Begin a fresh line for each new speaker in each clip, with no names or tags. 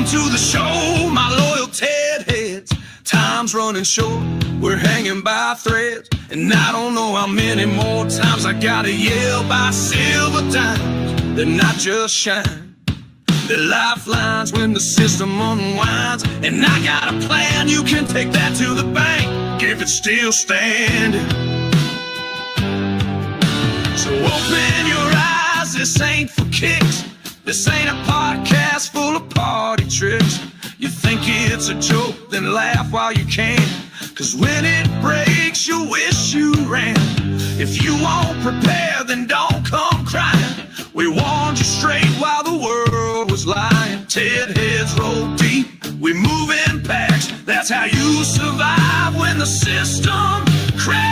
To the show, my loyal Ted heads. Time's running short, we're hanging by threads, and I don't know how many more times I gotta yell by silver dimes. They're not just shine, they're lifelines when the system unwinds. And I got a plan, you can take that to the bank if it's still standing. So open your eyes, this ain't for kicks. This ain't a podcast full of party tricks. You think it's a joke, then laugh while you can. Cause when it breaks, you'll wish you ran. If you won't prepare, then don't come crying. We warned you straight while the world was lying. Ted heads roll deep, we move in packs. That's how you survive when the system cracks.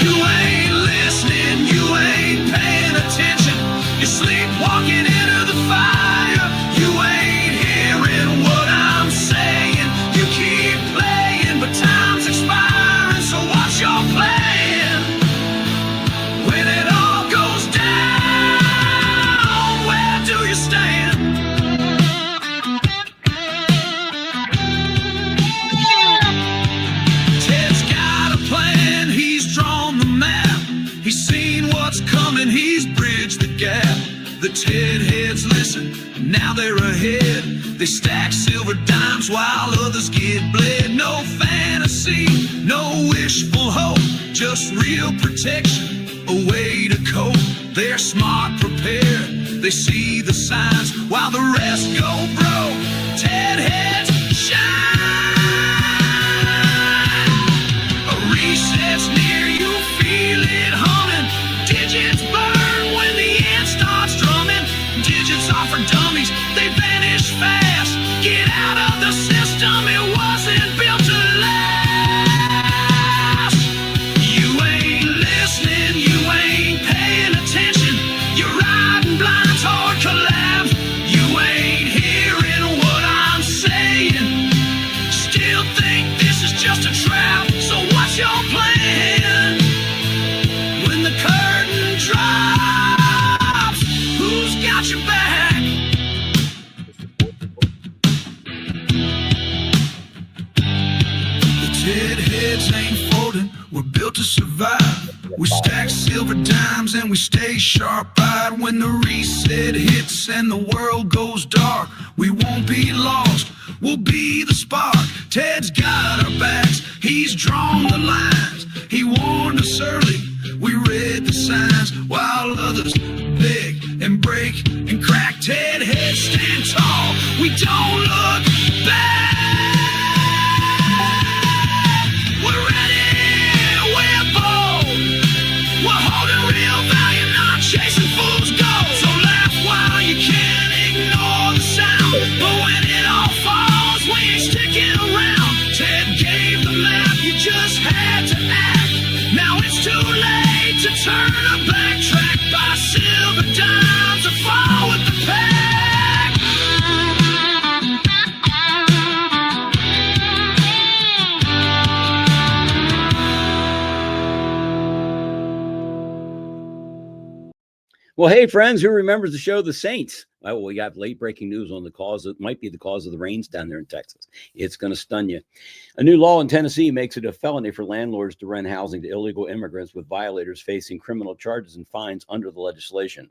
You ain't listening, you ain't paying attention. You're sleepwalking into the fire. You ain't hearing what I'm saying. You keep playing, but time's expiring. So what's your plan? When it all goes down, where do you stand? Ted's got a plan, he's drawn the map. He's seen what's coming, he's bridged the gap. The Ted heads listen, now they're ahead. They stack silver dimes while others get bled. No fantasy, no wishful hope, just real protection, a way to cope. They're smart, prepared, they see the signs while the rest go broke. Ted heads shine. A reset's near, you feel it humming. Digits burn when the end starts drumming. Digits are for dummies, they vanish fast. Get out of the system, it wasn't built to last. You ain't listening, you ain't paying attention. You're riding blinds, hard collapse. You ain't hearing what I'm saying. Still think this is just a trap. So what's your plan? When the curtain drops, who's got your back? The Ted heads ain't folding, we're built to survive. We stack silver dimes and we stay sharp-eyed. When the reset hits and the world goes dark, we won't be lost, we'll be the spark. Ted's got our backs, he's drawn the lines. He warned us early, we read the signs, while others beg and break and crack. Ted heads stand tall, we don't look back. We're ready, we're bold, we're holding real value, not chasing fool's gold. So laugh while you can, ignore the sound, but when it all falls, we ain't sticking around. Ted gave the map, you just had to act. Now it's too late to turn or backtrack. By silver dimes or fall with the pack.
Well, hey, friends, who remembers the show The Saints? Well, we got late breaking news on the cause. It might be the cause of the rains down there in Texas. It's going to stun you. A new law in Tennessee makes it a felony for landlords to rent housing to illegal immigrants, with violators facing criminal charges and fines under the legislation.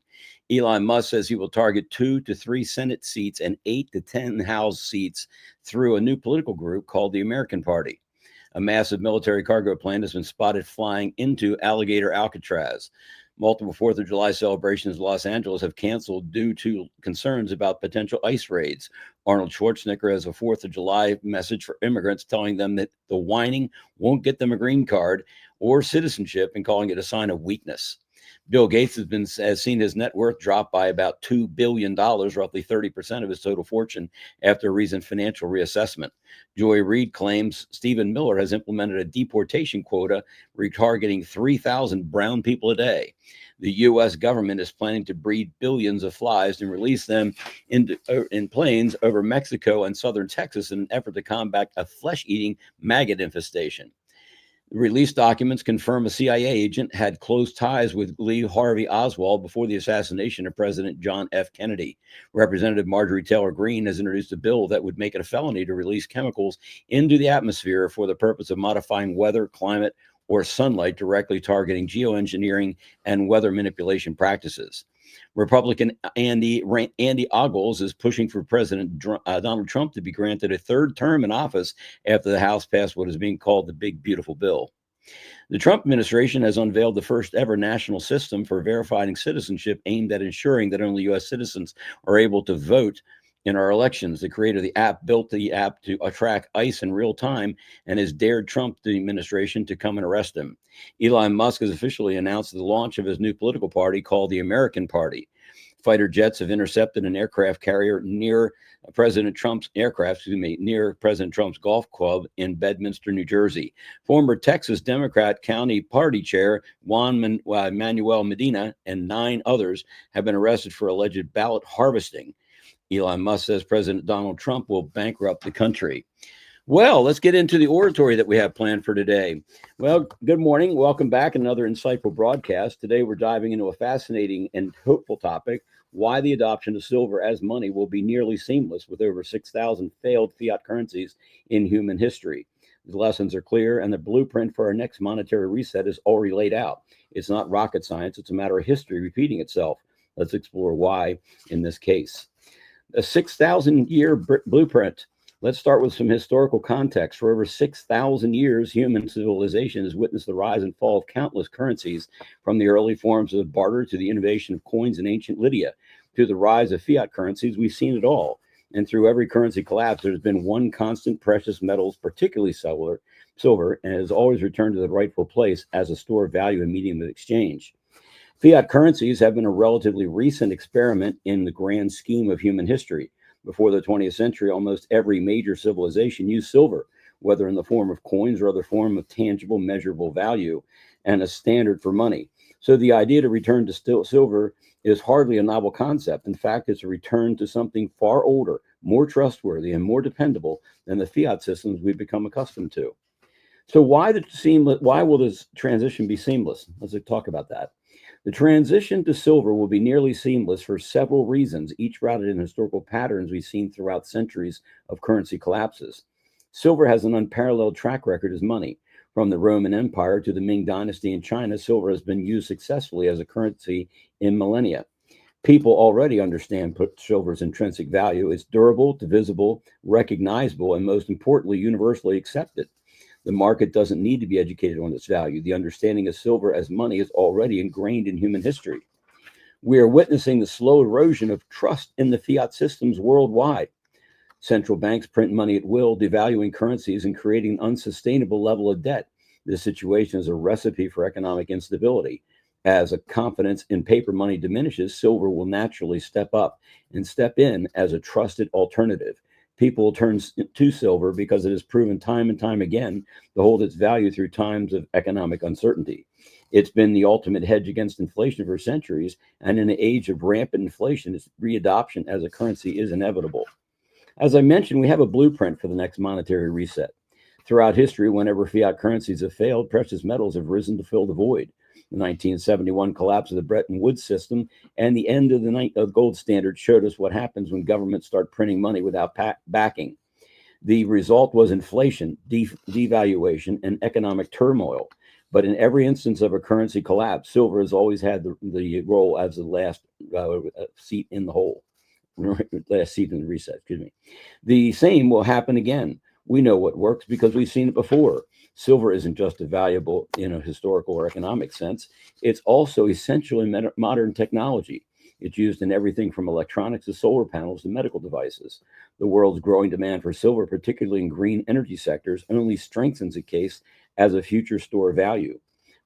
Elon Musk says he will target 2 to 3 Senate seats and 8 to 10 House seats through a new political group called the American Party. A massive military cargo plane has been spotted flying into Alligator Alcatraz. Multiple 4th of July celebrations in Los Angeles have canceled due to concerns about potential ICE raids. Arnold Schwarzenegger has a 4th of July message for immigrants, telling them that the whining won't get them a green card or citizenship and calling it a sign of weakness. Bill Gates has seen his net worth drop by about $2 billion, roughly 30% of his total fortune, after a recent financial reassessment. Joy Reid claims Stephen Miller has implemented a deportation quota retargeting 3,000 brown people a day. The U.S. government is planning to breed billions of flies and release them in planes over Mexico and southern Texas in an effort to combat a flesh-eating maggot infestation. Released documents confirm a CIA agent had close ties with Lee Harvey Oswald before the assassination of President John F. Kennedy. Representative Marjorie Taylor Greene has introduced a bill that would make it a felony to release chemicals into the atmosphere for the purpose of modifying weather, climate, or sunlight, directly targeting geoengineering and weather manipulation practices. Republican Andy Ogles is pushing for President Donald Trump to be granted a third term in office after the House passed what is being called the Big Beautiful Bill. The Trump administration has unveiled the first ever national system for verifying citizenship aimed at ensuring that only U.S. citizens are able to vote in our elections. The creator of the app built the app to track ICE in real time and has dared Trump, the administration, to come and arrest him. Elon Musk has officially announced the launch of his new political party called the American Party. Fighter jets have intercepted an aircraft carrier near President Trump's golf club in Bedminster, New Jersey. Former Texas Democrat County Party Chair Juan Manuel Medina and 9 others have been arrested for alleged ballot harvesting. Elon Musk says President Donald Trump will bankrupt the country. Well, let's get into the oratory that we have planned for today. Well, good morning. Welcome back. Another insightful broadcast. Today, we're diving into a fascinating and hopeful topic: why the adoption of silver as money will be nearly seamless with over 6,000 failed fiat currencies in human history. The lessons are clear, and the blueprint for our next monetary reset is already laid out. It's not rocket science. It's a matter of history repeating itself. Let's explore why in this case. A 6,000-year blueprint. Let's start with some historical context. For over 6,000 years, human civilization has witnessed the rise and fall of countless currencies, from the early forms of barter to the innovation of coins in ancient Lydia, to the rise of fiat currencies. We've seen it all. And through every currency collapse, there's been one constant: precious metals, particularly silver, and has always returned to the rightful place as a store of value and medium of exchange. Fiat currencies have been a relatively recent experiment in the grand scheme of human history. Before the 20th century, almost every major civilization used silver, whether in the form of coins or other form of tangible, measurable value, and a standard for money. So the idea to return to silver is hardly a novel concept. In fact, it's a return to something far older, more trustworthy, and more dependable than the fiat systems we've become accustomed to. So why will this transition be seamless? Let's talk about that. The transition to silver will be nearly seamless for several reasons, each rooted in historical patterns we've seen throughout centuries of currency collapses. Silver has an unparalleled track record as money. From the Roman Empire to the Ming Dynasty in China, silver has been used successfully as a currency in millennia. People already understand silver's intrinsic value. It's durable, divisible, recognizable, and most importantly, universally accepted. The market doesn't need to be educated on its value. The understanding of silver as money is already ingrained in human history. We are witnessing the slow erosion of trust in the fiat systems worldwide. Central banks print money at will, devaluing currencies and creating an unsustainable level of debt. This situation is a recipe for economic instability. As a confidence in paper money diminishes, silver will naturally step up and step in as a trusted alternative. People turn to silver because it has proven time and time again to hold its value through times of economic uncertainty. It's been the ultimate hedge against inflation for centuries, and in an age of rampant inflation, its readoption as a currency is inevitable. As I mentioned, we have a blueprint for the next monetary reset. Throughout history, whenever fiat currencies have failed, precious metals have risen to fill the void. The 1971 collapse of the Bretton Woods system and the end of the gold standard showed us what happens when governments start printing money without backing. The result was inflation, devaluation, and economic turmoil. But in every instance of a currency collapse, silver has always had the role as the last seat in the hole. Last seat in the reset, excuse me. The same will happen again. We know what works because we've seen it before. Silver isn't just a valuable in a historical or economic sense. It's also essential in modern technology. It's used in everything from electronics to solar panels to medical devices. The world's growing demand for silver, particularly in green energy sectors, only strengthens the case as a future store of value.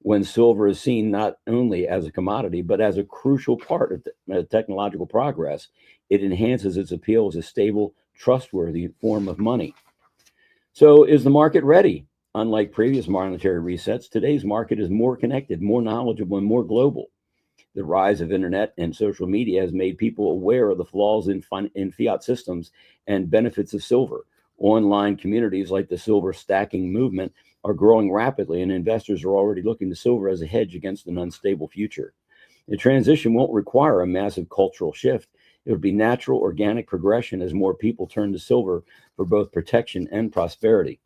when silver is seen not only as a commodity, but as a crucial part of technological progress. It enhances its appeal as a stable, trustworthy form of money. So, is the market ready? Unlike previous monetary resets, today's market is more connected, more knowledgeable, and more global. The rise of internet and social media has made people aware of the flaws in fiat systems and benefits of silver. Online communities like the silver stacking movement are growing rapidly, and investors are already looking to silver as a hedge against an unstable future. The transition won't require a massive cultural shift. It would be natural, organic progression as more people turn to silver for both protection and prosperity.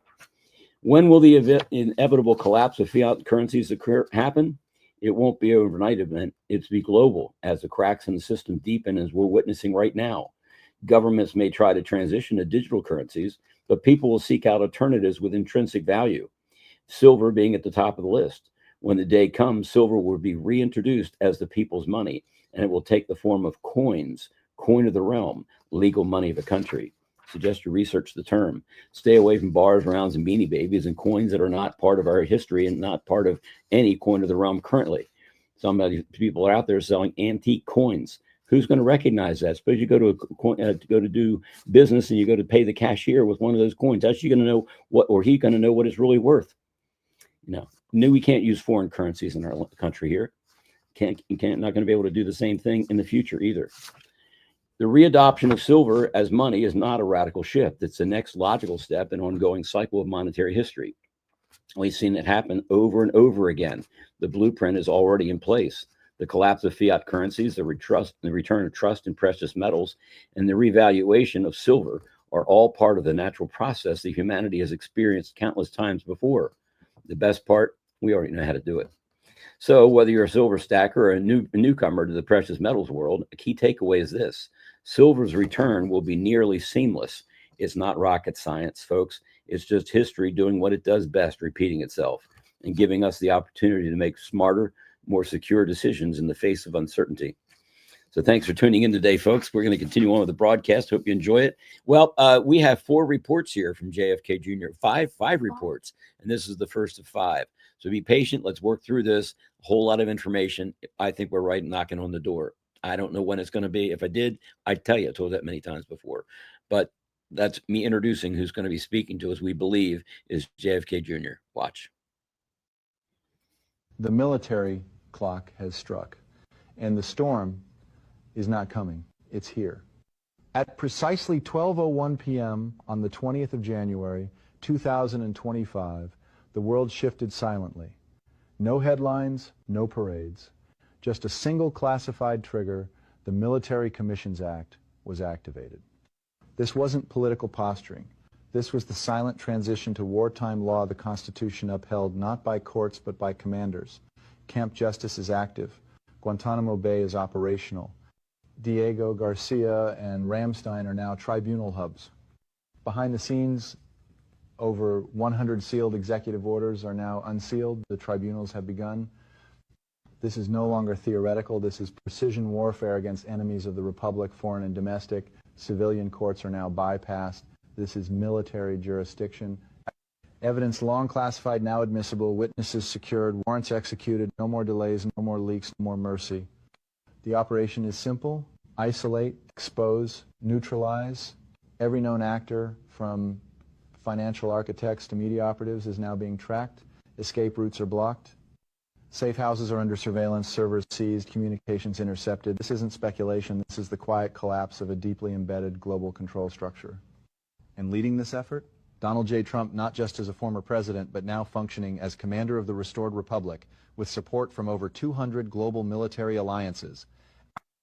When will the inevitable collapse of fiat currencies happen? It won't be an overnight event. It's be global as the cracks in the system deepen, as we're witnessing right now. Governments may try to transition to digital currencies, but people will seek out alternatives with intrinsic value, silver being at the top of the list. When the day comes, silver will be reintroduced as the people's money, and it will take the form of coins, coin of the realm, legal money of a country. Suggest you research the term. Stay away from bars, rounds, and beanie babies and coins that are not part of our history and not part of any coin of the realm currently. Some people are out there selling antique coins. Who's going to recognize that? Suppose you go to do business and you go to pay the cashier with one of those coins. How's she going to know what, or he going to know what it's really worth? We can't use foreign currencies in our country here. Not going to be able to do the same thing in the future either. The readoption of silver as money is not a radical shift. It's the next logical step in an ongoing cycle of monetary history. We've seen it happen over and over again. The blueprint is already in place. The collapse of fiat currencies, the return of trust in precious metals, and the revaluation of silver are all part of the natural process that humanity has experienced countless times before. The best part, we already know how to do it. So whether you're a silver stacker or a newcomer to the precious metals world, a key takeaway is this: silver's return will be nearly seamless. It's not rocket science, folks. It's just history doing what it does best, repeating itself and giving us the opportunity to make smarter, more secure decisions in the face of uncertainty. So thanks for tuning in today, folks. We're going to continue on with the broadcast. Hope you enjoy it. Well, we have 4 reports here from JFK Jr., five reports, and this is the first of 5. So be patient. Let's work through this. A whole lot of information. I think we're right knocking on the door. I don't know when it's going to be. If I did, I'd tell you. I told that many times before. But that's me introducing who's going to be speaking to us, we believe, is JFK Jr. Watch.
The military clock has struck, and the storm is not coming. It's here. At precisely 12:01 p.m. on the 20th of January, 2025, the world shifted silently. No headlines, no parades. Just a single classified trigger, the Military Commissions Act, was activated. This wasn't political posturing. This was the silent transition to wartime law the Constitution upheld not by courts but by commanders. Camp Justice is active. Guantanamo Bay is operational. Diego Garcia and Ramstein are now tribunal hubs. Behind the scenes, over 100 sealed executive orders are now unsealed. The tribunals have begun. This is no longer theoretical. This is precision warfare against enemies of the Republic, foreign and domestic. Civilian courts are now bypassed. This is military jurisdiction. Evidence long classified, now admissible. Witnesses secured. Warrants executed. No more delays, no more leaks, no more mercy. The operation is simple: isolate, expose, neutralize. Every known actor, from financial architects to media operatives, is now being tracked. Escape routes are blocked. Safe houses are under surveillance, servers seized, communications intercepted. This isn't speculation. This is the quiet collapse of a deeply embedded global control structure. And leading this effort, Donald J. Trump, not just as a former president, but now functioning as commander of the restored republic, with support from over 200 global military alliances.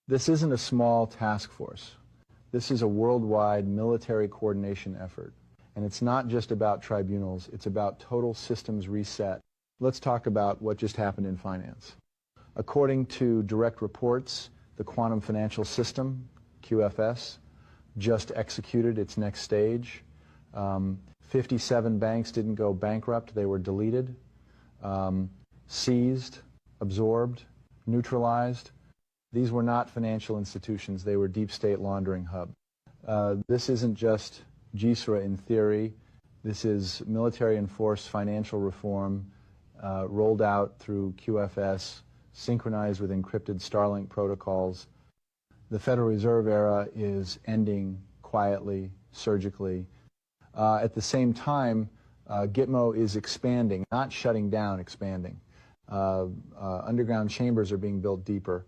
This isn't a small task force. This is a worldwide military coordination effort. And it's not just about tribunals, it's about total systems reset. Let's talk about what just happened in finance. According to direct reports, the quantum financial system, QFS, just executed its next stage. 57 banks didn't go bankrupt, they were deleted, seized, absorbed, neutralized. These were not financial institutions, they were deep state laundering hubs. This isn't just GESARA in theory, this is military enforced financial reform rolled out through QFS, synchronized with encrypted Starlink protocols. The Federal Reserve era is ending quietly, surgically. At the same time, Gitmo is expanding, not shutting down, expanding. Underground chambers are being built deeper.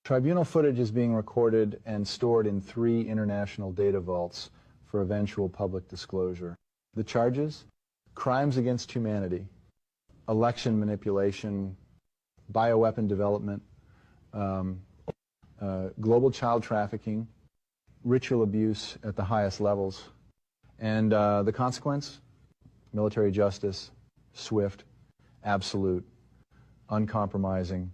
Tribunal footage is being recorded and stored in 3 international data vaults for eventual public disclosure. The charges? Crimes against humanity, election manipulation, bioweapon development, global child trafficking, ritual abuse at the highest levels. And the consequence? Military justice, swift, absolute, uncompromising.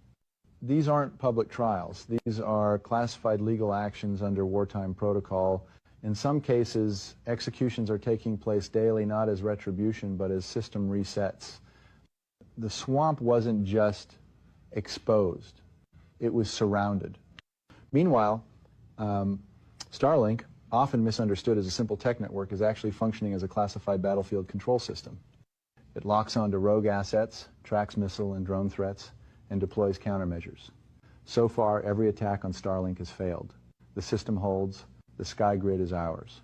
These aren't public trials. These are classified legal actions under wartime protocol. In some cases, executions are taking place daily, not as retribution, but as system resets. The swamp wasn't just exposed. It was surrounded. Meanwhile, Starlink, often misunderstood as a simple tech network, is actually functioning as a classified battlefield control system. It locks onto rogue assets, tracks missile and drone threats, and deploys countermeasures. So far, every attack on Starlink has failed. The system holds. The sky grid is ours.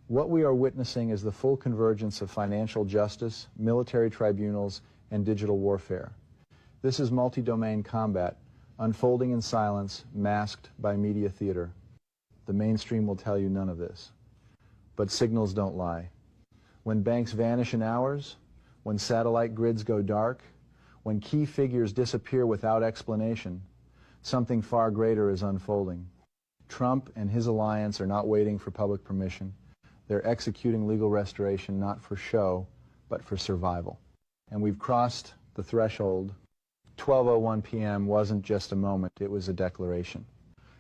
What we are witnessing is the full convergence of financial justice, military tribunals, and digital warfare. This is multi-domain combat, unfolding in silence, masked by media theater. The mainstream will tell you none of this. But signals don't lie. When banks vanish in hours, when satellite grids go dark, when key figures disappear without explanation, something far greater is unfolding. Trump and his alliance are not waiting for public permission. They're executing legal restoration not for show, but for survival. And we've crossed the threshold. 12:01 p.m. wasn't just a moment, it was a declaration.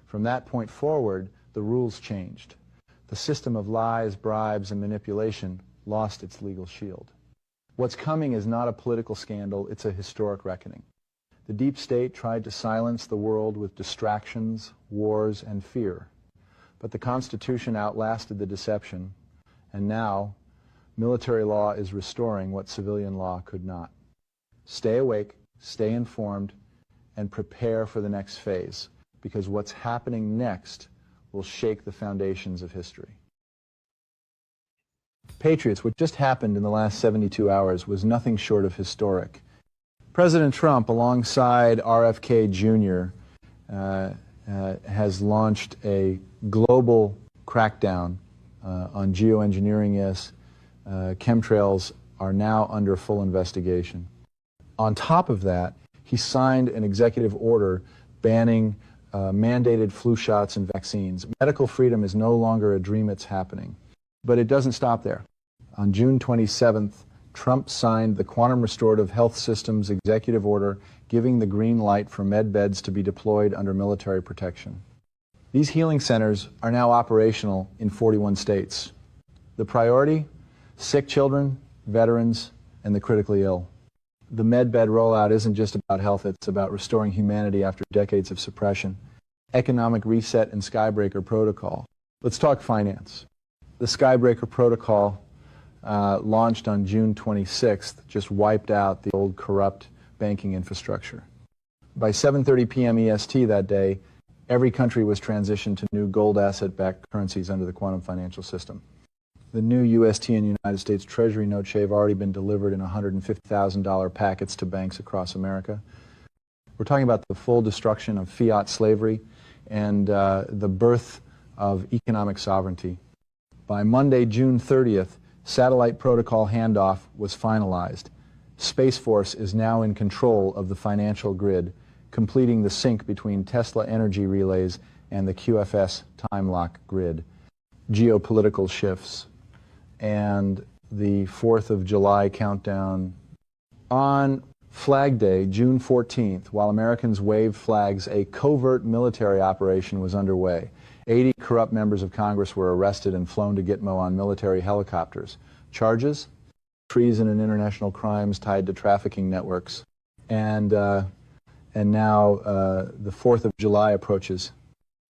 From that point forward, the rules changed. The system of lies, bribes, and manipulation lost its legal shield. What's coming is not a political scandal, it's a historic reckoning. The deep state tried to silence the world with distractions, wars, and fear. But the Constitution outlasted the deception, and now military law is restoring what civilian law could not. Stay awake, stay informed, and prepare for the next phase, because what's happening next will shake the foundations of history. Patriots, what just happened in the last 72 hours was nothing short of historic. President Trump, alongside RFK Jr., has launched a global crackdown on geoengineering. Yes, chemtrails are now under full investigation. On top of that, he signed an executive order banning mandated flu shots and vaccines. Medical freedom is no longer a dream, it's happening. But it doesn't stop there. On June 27th, Trump signed the Quantum Restorative Health Systems executive order giving the green light for med beds to be deployed under military protection. These healing centers are now operational in 41 states. The priority? Sick children, veterans, and the critically ill. The med bed rollout isn't just about health, it's about restoring humanity after decades of suppression. Economic reset and Skybreaker protocol. Let's talk finance. The Skybreaker protocol launched on June 26th just wiped out the old corrupt banking infrastructure. By 7:30 p.m. EST that day, every country was transitioned to new gold asset-backed currencies under the quantum financial system. The new UST and United States Treasury note have already been delivered in $150,000 packets to banks across America. We're talking about the full destruction of fiat slavery and the birth of economic sovereignty. By Monday, June 30th, satellite protocol handoff was finalized. Space Force is now in control of the financial grid, completing the sync between Tesla energy relays and the QFS time lock grid. Geopolitical shifts and the 4th of July countdown. On Flag Day, June 14th, while Americans waved flags, a covert military operation was underway. 80 corrupt members of Congress were arrested and flown to Gitmo on military helicopters. Charges? Treason and international crimes tied to trafficking networks. And now the 4th of July approaches.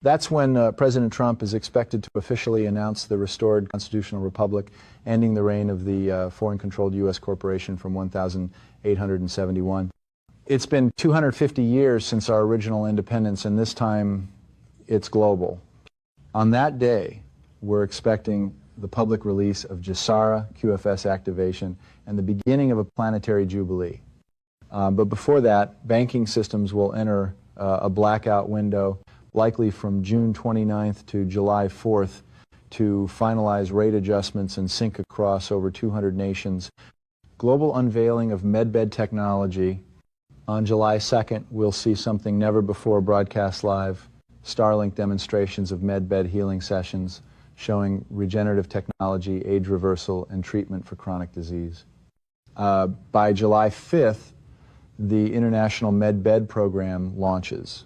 That's when President Trump is expected to officially announce the restored constitutional republic, ending the reign of the foreign-controlled U.S. corporation from 1871. It's been 250 years since our original independence, and this time it's global. On that day, we're expecting the public release of GESARA, QFS activation, and the beginning of a planetary jubilee. But before that, banking systems will enter a blackout window, likely from June 29th to July 4th, to finalize rate adjustments and sync across over 200 nations. Global unveiling of medbed technology. On July 2nd, we'll see something never before broadcast live, Starlink demonstrations of medbed healing sessions showing regenerative technology, age reversal, and treatment for chronic disease. By July 5th, the International MedBed Program launches.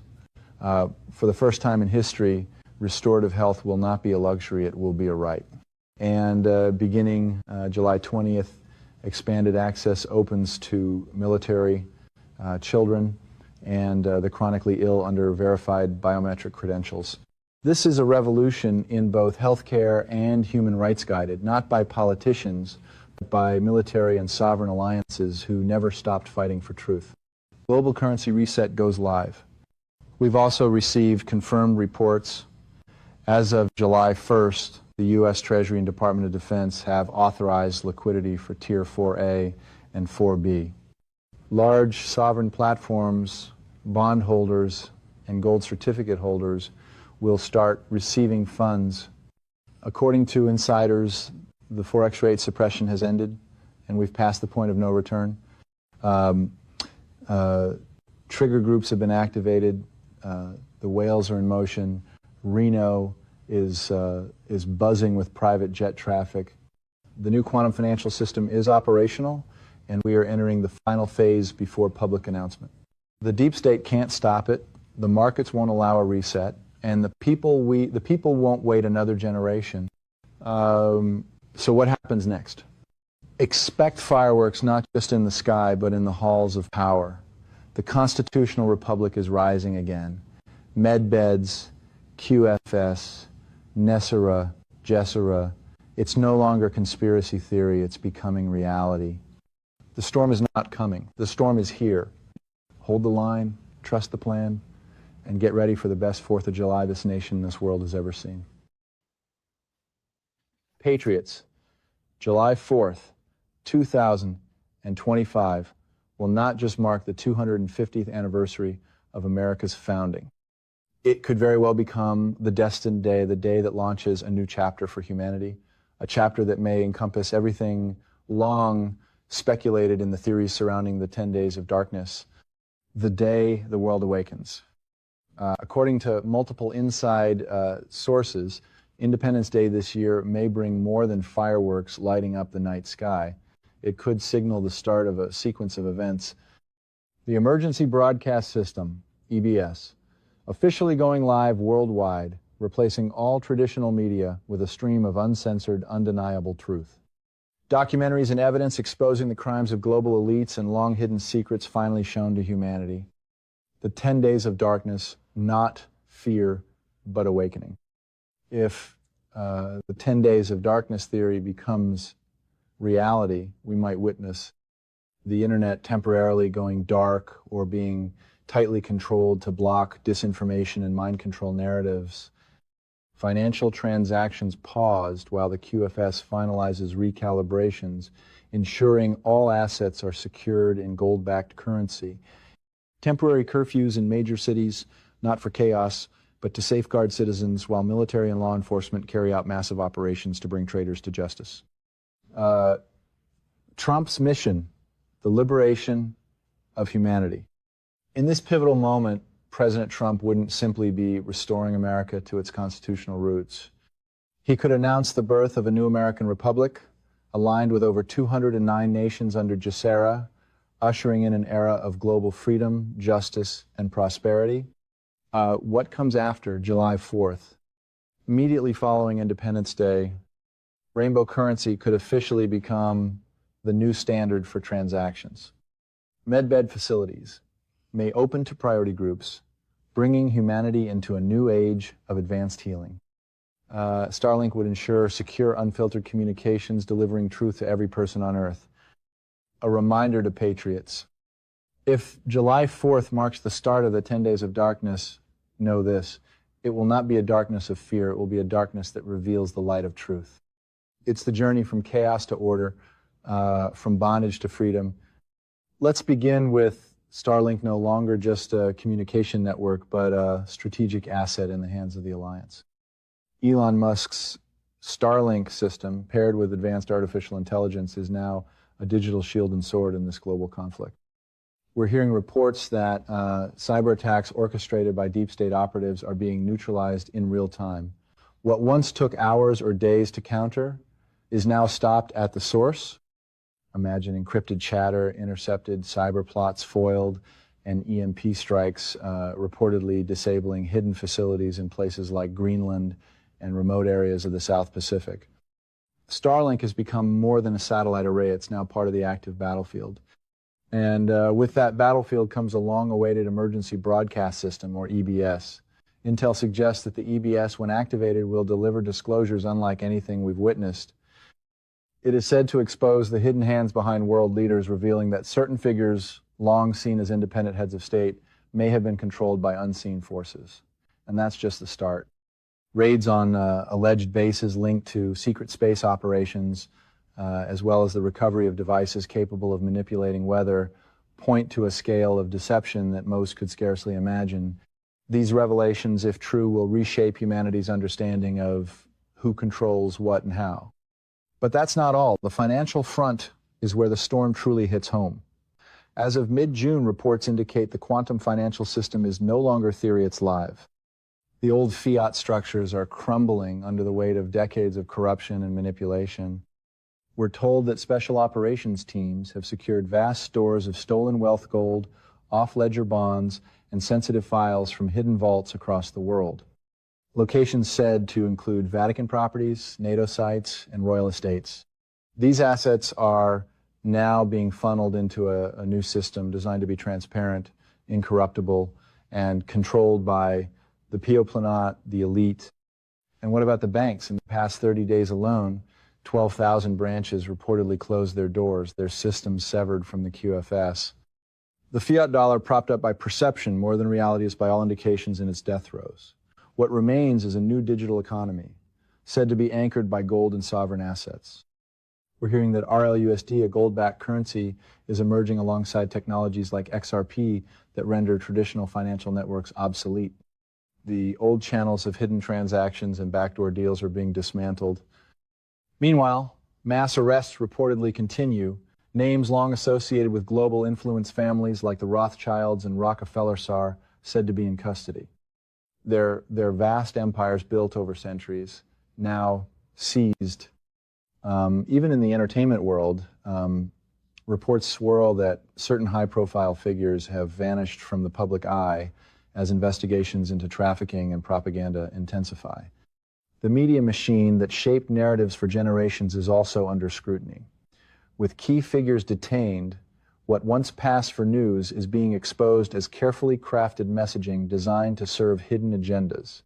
For the first time in history, restorative health will not be a luxury, it will be a right. And beginning July 20th, expanded access opens to military, children, and the chronically ill under verified biometric credentials. This is a revolution in both healthcare and human rights guided, not by politicians, but by military and sovereign alliances who never stopped fighting for truth. Global currency reset goes live. We've also received confirmed reports. As of July 1st, the U.S. Treasury and Department of Defense have authorized liquidity for Tier 4A and 4B. Large sovereign platforms, bondholders, and gold certificate holders will start receiving funds. According to insiders, the Forex rate suppression has ended, and we've passed the point of no return. Trigger groups have been activated. The whales are in motion. Reno is buzzing with private jet traffic. The new quantum financial system is operational, and we are entering the final phase before public announcement. The deep state can't stop it. The markets won't allow a reset, and the people won't wait another generation. So what happens next? Expect fireworks not just in the sky, but in the halls of power. The constitutional republic is rising again. Medbeds, QFS, NESARA, GESARA. It's no longer conspiracy theory, it's becoming reality. The storm is not coming. The storm is here. Hold the line, trust the plan, and get ready for the best 4th of July this nation, this world has ever seen. Patriots, July 4th, 2025 will not just mark the 250th anniversary of America's founding. It could very well become the destined day, the day that launches a new chapter for humanity, a chapter that may encompass everything long speculated in the theories surrounding the 10 days of darkness, the day the world awakens. According to multiple inside sources, Independence Day this year may bring more than fireworks lighting up the night sky. It could signal the start of a sequence of events. The Emergency Broadcast System, EBS, officially going live worldwide, replacing all traditional media with a stream of uncensored, undeniable truth. Documentaries and evidence exposing the crimes of global elites and long-hidden secrets finally shown to humanity. The 10 days of darkness, not fear, but awakening. If the 10 days of darkness theory becomes reality, we might witness the internet temporarily going dark or being tightly controlled to block disinformation and mind control narratives. Financial transactions paused while the QFS finalizes recalibrations, ensuring all assets are secured in gold-backed currency. Temporary curfews in major cities, not for chaos, but to safeguard citizens while military and law enforcement carry out massive operations to bring traitors to justice. Trump's mission, the liberation of humanity. In this pivotal moment, President Trump wouldn't simply be restoring America to its constitutional roots. He could announce the birth of a new American republic, aligned with over 209 nations under GESARA, ushering in an era of global freedom, justice, and prosperity. What comes after July 4th? Immediately following Independence Day, rainbow currency could officially become the new standard for transactions. Medbed facilities may open to priority groups, bringing humanity into a new age of advanced healing. Starlink would ensure secure, unfiltered communications, delivering truth to every person on Earth. A reminder to Patriots. If July 4th marks the start of the 10 days of darkness, know this: it will not be a darkness of fear, it will be a darkness that reveals the light of truth. It's the journey from chaos to order, from bondage to freedom. Let's begin with Starlink no longer just a communication network, but a strategic asset in the hands of the Alliance. Elon Musk's Starlink system, paired with advanced artificial intelligence, is now a digital shield and sword in this global conflict. We're hearing reports that cyber attacks orchestrated by deep state operatives are being neutralized in real time. What once took hours or days to counter is now stopped at the source. Imagine encrypted chatter, intercepted cyber plots foiled, and EMP strikes reportedly disabling hidden facilities in places like Greenland and remote areas of the South Pacific. Starlink has become more than a satellite array. It's now part of the active battlefield. And with that battlefield comes a long-awaited emergency broadcast system, or EBS. Intel suggests that the EBS, when activated, will deliver disclosures unlike anything we've witnessed. It is said to expose the hidden hands behind world leaders, revealing that certain figures, long seen as independent heads of state, may have been controlled by unseen forces. And that's just the start. Raids on alleged bases linked to secret space operations, as well as the recovery of devices capable of manipulating weather, point to a scale of deception that most could scarcely imagine. These revelations, if true, will reshape humanity's understanding of who controls what and how. But that's not all. The financial front is where the storm truly hits home. As of mid-June, reports indicate the quantum financial system is no longer theory, it's live. The old fiat structures are crumbling under the weight of decades of corruption and manipulation. We're told that special operations teams have secured vast stores of stolen wealth gold, off-ledger bonds, and sensitive files from hidden vaults across the world. Locations said to include Vatican properties, NATO sites, and royal estates. These assets are now being funneled into a new system designed to be transparent, incorruptible, and controlled by the Pio-Planat, the elite. And what about the banks? In the past 30 days alone, 12,000 branches reportedly closed their doors, their systems severed from the QFS. The fiat dollar, propped up by perception more than reality, is by all indications in its death throes. What remains is a new digital economy, said to be anchored by gold and sovereign assets. We're hearing that RLUSD, a gold-backed currency, is emerging alongside technologies like XRP that render traditional financial networks obsolete. The old channels of hidden transactions and backdoor deals are being dismantled. Meanwhile, mass arrests reportedly continue. Names long associated with global influence families like the Rothschilds and Rockefellers are said to be in custody. Their vast empires built over centuries, now seized. Even in the entertainment world, reports swirl that certain high-profile figures have vanished from the public eye as investigations into trafficking and propaganda intensify. The media machine that shaped narratives for generations is also under scrutiny. With key figures detained, what once passed for news is being exposed as carefully crafted messaging designed to serve hidden agendas.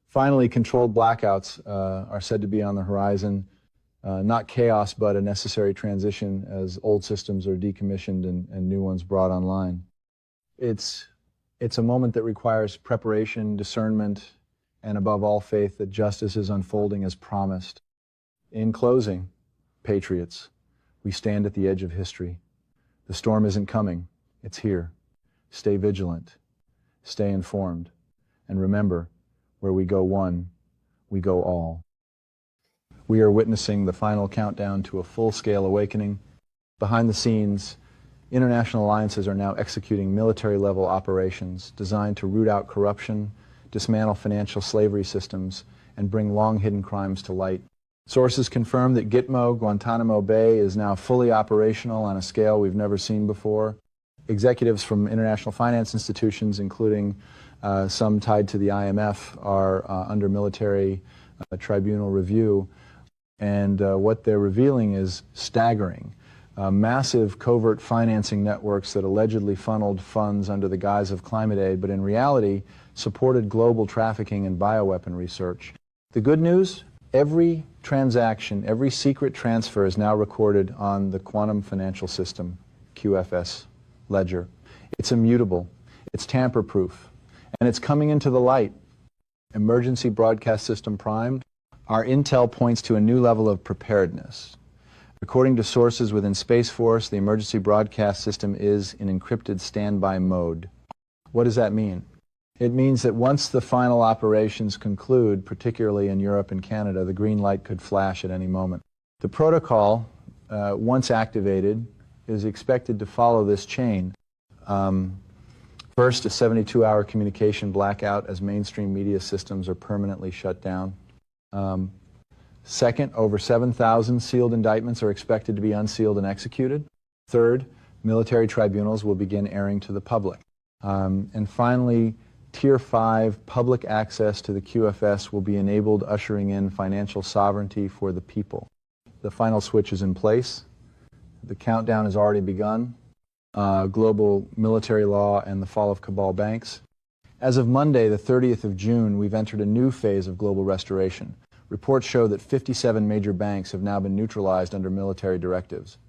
Finally, controlled blackouts are said to be on the horizon. Not chaos, but a necessary transition as old systems are decommissioned and new ones brought online. It's a moment that requires preparation, discernment, and above all, faith that justice is unfolding as promised. In closing, Patriots, we stand at the edge of history. The storm isn't coming, it's here. Stay vigilant, stay informed, and remember, where we go one, we go all. We are witnessing the final countdown to a full-scale awakening. Behind the scenes, international alliances are now executing military-level operations designed to root out corruption, dismantle financial slavery systems, and bring long-hidden crimes to light. Sources confirm that Gitmo, Guantanamo Bay, is now fully operational on a scale we've never seen before. Executives from international finance institutions, including some tied to the IMF, are under military tribunal review. And what they're revealing is staggering. massive covert financing networks that allegedly funneled funds under the guise of climate aid, but in reality supported global trafficking and bioweapon research. The good news, every transaction, every secret transfer is now recorded on the quantum financial system, QFS ledger. It's immutable, it's tamper-proof, and it's coming into the light. Emergency broadcast system primed. Our intel points to a new level of preparedness. According to sources within Space Force, the emergency broadcast system is in encrypted standby mode. What does that mean? It means that once the final operations conclude, particularly in Europe and Canada, the green light could flash at any moment. The protocol, once activated, is expected to follow this chain. First, a 72-hour communication blackout as mainstream media systems are permanently shut down. Second, over 7,000 sealed indictments are expected to be unsealed and executed. Third, military tribunals will begin airing to the public. And finally, Tier 5 public access to the QFS will be enabled, ushering in financial sovereignty for the people. The final switch is in place. The countdown has already begun. Global military law and the fall of cabal banks. As of Monday, the 30th of June, we've entered a new phase of global restoration. Reports show that 57 major banks have now been neutralized under military directives.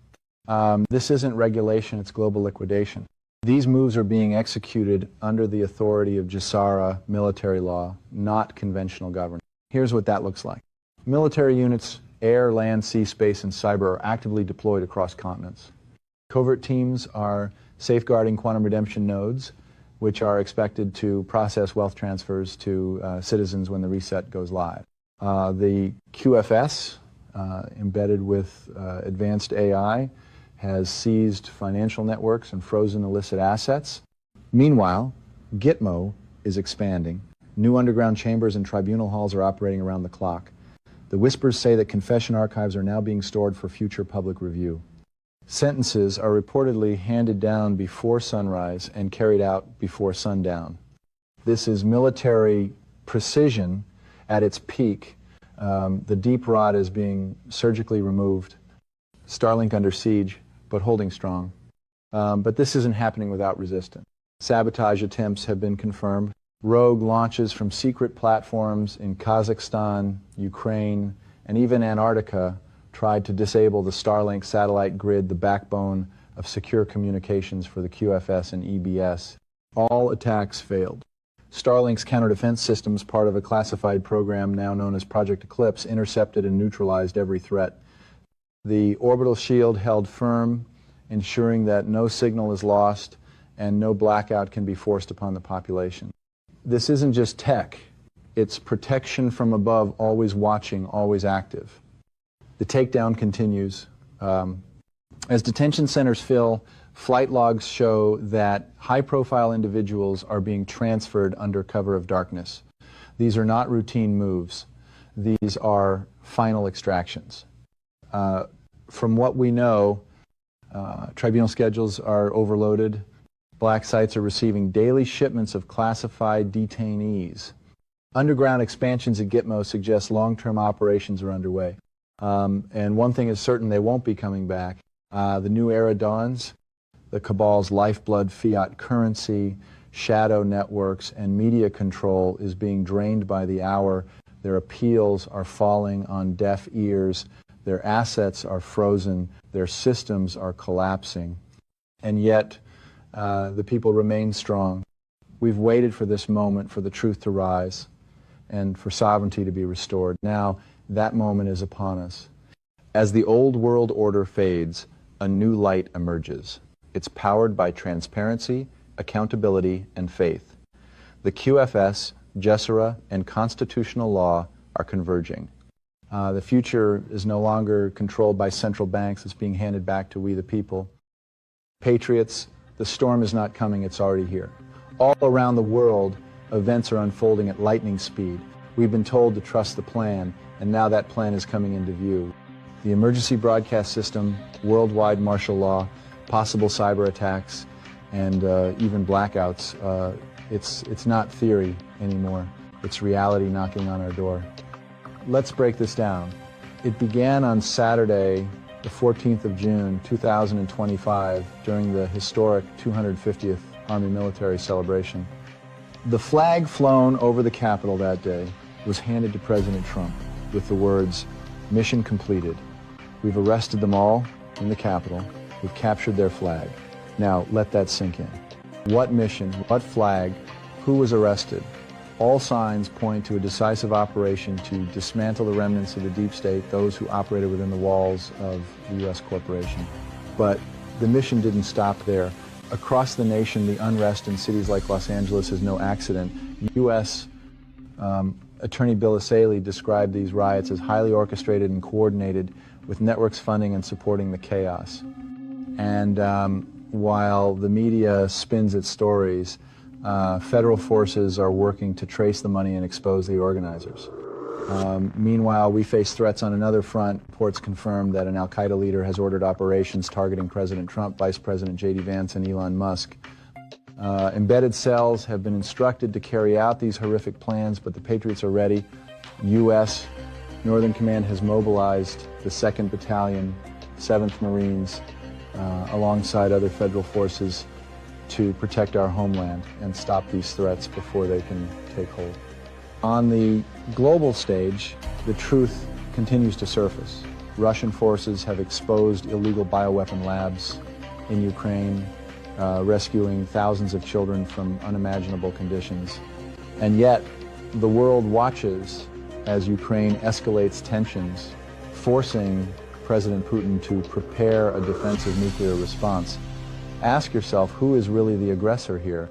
This isn't regulation, it's global liquidation. These moves are being executed under the authority of GESARA military law, not conventional government. Here's what that looks like. Military units, air, land, sea, space, and cyber are actively deployed across continents. Covert teams are safeguarding quantum redemption nodes, which are expected to process wealth transfers to citizens when the reset goes live. The QFS, embedded with advanced AI, has seized financial networks and frozen illicit assets. Meanwhile, Gitmo is expanding. New underground chambers and tribunal halls are operating around the clock. The whispers say that confession archives are now being stored for future public review. Sentences are reportedly handed down before sunrise and carried out before sundown. This is military precision at its peak. The deep rot is being surgically removed. Starlink under siege, but holding strong. But this isn't happening without resistance. Sabotage attempts have been confirmed. Rogue launches from secret platforms in Kazakhstan, Ukraine, and even Antarctica tried to disable the Starlink satellite grid, the backbone of secure communications for the QFS and EBS. All attacks failed. Starlink's counter-defense systems, part of a classified program now known as Project Eclipse, intercepted and neutralized every threat. The orbital shield held firm, ensuring that no signal is lost and no blackout can be forced upon the population. This isn't just tech, it's protection from above, always watching, always active. The takedown continues. As detention centers fill, flight logs show that high-profile individuals are being transferred under cover of darkness. These are not routine moves. These are final extractions. From what we know, tribunal schedules are overloaded. Black sites are receiving daily shipments of classified detainees. Underground expansions at Gitmo suggest long-term operations are underway. And one thing is certain, they won't be coming back. The new era dawns. The cabal's lifeblood fiat currency, shadow networks, and media control is being drained by the hour. Their appeals are falling on deaf ears. Their assets are frozen. Their systems are collapsing. And yet, the people remain strong. We've waited for this moment, for the truth to rise, and for sovereignty to be restored. Now, that moment is upon us. As the old world order fades, a new light emerges. It's powered by transparency, accountability, and faith. The QFS, GESARA, and constitutional law are converging. The future is no longer controlled by central banks. It's being handed back to we the people. Patriots, the storm is not coming, it's already here. All around the world, events are unfolding at lightning speed. We've been told to trust the plan, and now that plan is coming into view. The emergency broadcast system, worldwide martial law, possible cyber attacks, and even blackouts. It's not theory anymore. It's reality knocking on our door. Let's break this down. It began on Saturday, the 14th of June, 2025, during the historic 250th Army Military Celebration. The flag flown over the Capitol that day was handed to President Trump with the words, "Mission completed. We've arrested them all in the Capitol. We've captured their flag. Now let that sink in." What mission, what flag, who was arrested? All signs point to a decisive operation to dismantle the remnants of the deep state, those who operated within the walls of the U.S. corporation. But the mission didn't stop there. Across the nation, the unrest in cities like Los Angeles is no accident. U.S. Attorney Bill Asaley described these riots as highly orchestrated and coordinated, with networks funding and supporting the chaos. And while the media spins its stories, federal forces are working to trace the money and expose the organizers. Meanwhile, we face threats on another front. Reports confirm that an al-Qaeda leader has ordered operations targeting President Trump, Vice President J.D. Vance, and Elon Musk. Embedded cells have been instructed to carry out these horrific plans, but the Patriots are ready. U.S. Northern Command has mobilized the 2nd Battalion, 7th Marines, alongside other federal forces to protect our homeland and stop these threats before they can take hold. On the global stage, the truth continues to surface. Russian forces have exposed illegal bioweapon labs in Ukraine, rescuing thousands of children from unimaginable conditions. And yet, the world watches as Ukraine escalates tensions, forcing President Putin to prepare a defensive nuclear response. Ask yourself, who is really the aggressor here?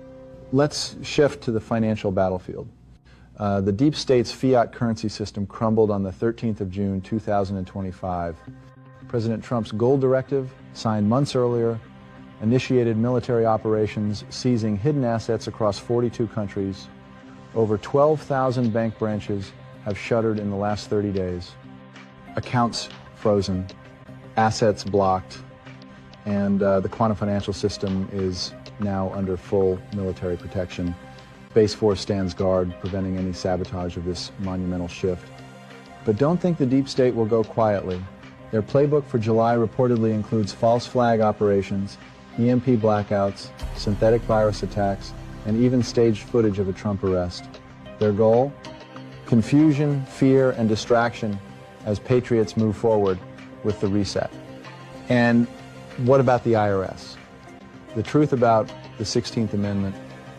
Let's shift to the financial battlefield. The deep state's fiat currency system crumbled on the 13th of June, 2025. President Trump's gold directive, signed months earlier, initiated military operations, seizing hidden assets across 42 countries. Over 12,000 bank branches have shuttered in the last 30 days. Accounts frozen, assets blocked, and the quantum financial system is now under full military protection. Space Force stands guard, preventing any sabotage of this monumental shift. But don't think the deep state will go quietly. Their playbook for July reportedly includes false flag operations, EMP blackouts, synthetic virus attacks, and even staged footage of a Trump arrest. Their goal? Confusion, fear, and distraction as patriots move forward with the reset. And what about the IRS? The truth about the 16th Amendment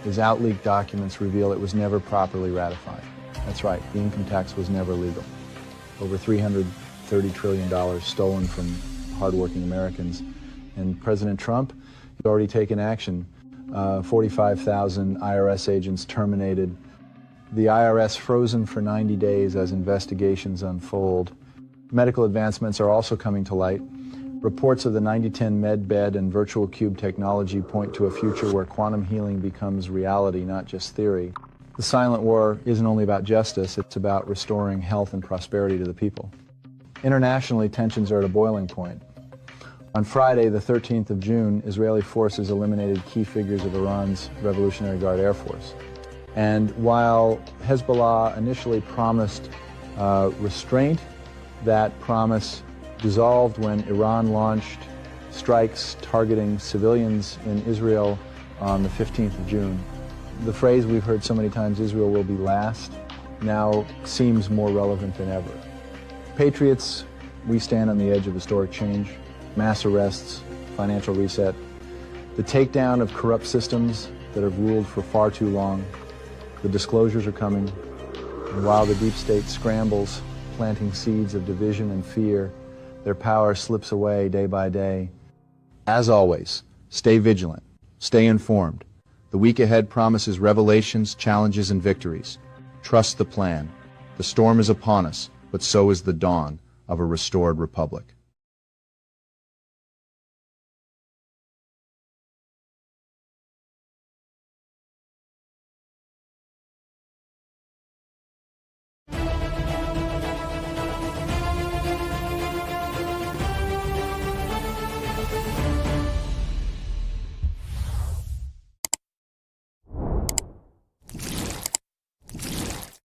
is out-leaked documents reveal it was never properly ratified. That's right, the income tax was never legal. Over $330 trillion stolen from hardworking Americans. And President Trump had already taken action. 45,000 IRS agents terminated. The IRS frozen for 90 days as investigations unfold. Medical advancements are also coming to light. Reports of the 9010 med bed and virtual cube technology point to a future where quantum healing becomes reality, not just theory. The silent war isn't only about justice, it's about restoring health and prosperity to the people. Internationally, tensions are at a boiling point. On Friday, the 13th of June, Israeli forces eliminated key figures of Iran's Revolutionary Guard Air Force. And while Hezbollah initially promised restraint, that promise dissolved when Iran launched strikes targeting civilians in Israel on the 15th of June. The phrase we've heard so many times, Israel will be last, now seems more relevant than ever. Patriots, we stand on the edge of historic change. Mass arrests, financial reset, the takedown of corrupt systems that have ruled for far too long. The disclosures are coming, and while the deep state scrambles, planting seeds of division and fear, their power slips away day by day. As always, stay vigilant, stay informed. The week ahead promises revelations, challenges, and victories. Trust the plan. The storm is upon us, but so is the dawn of a restored republic.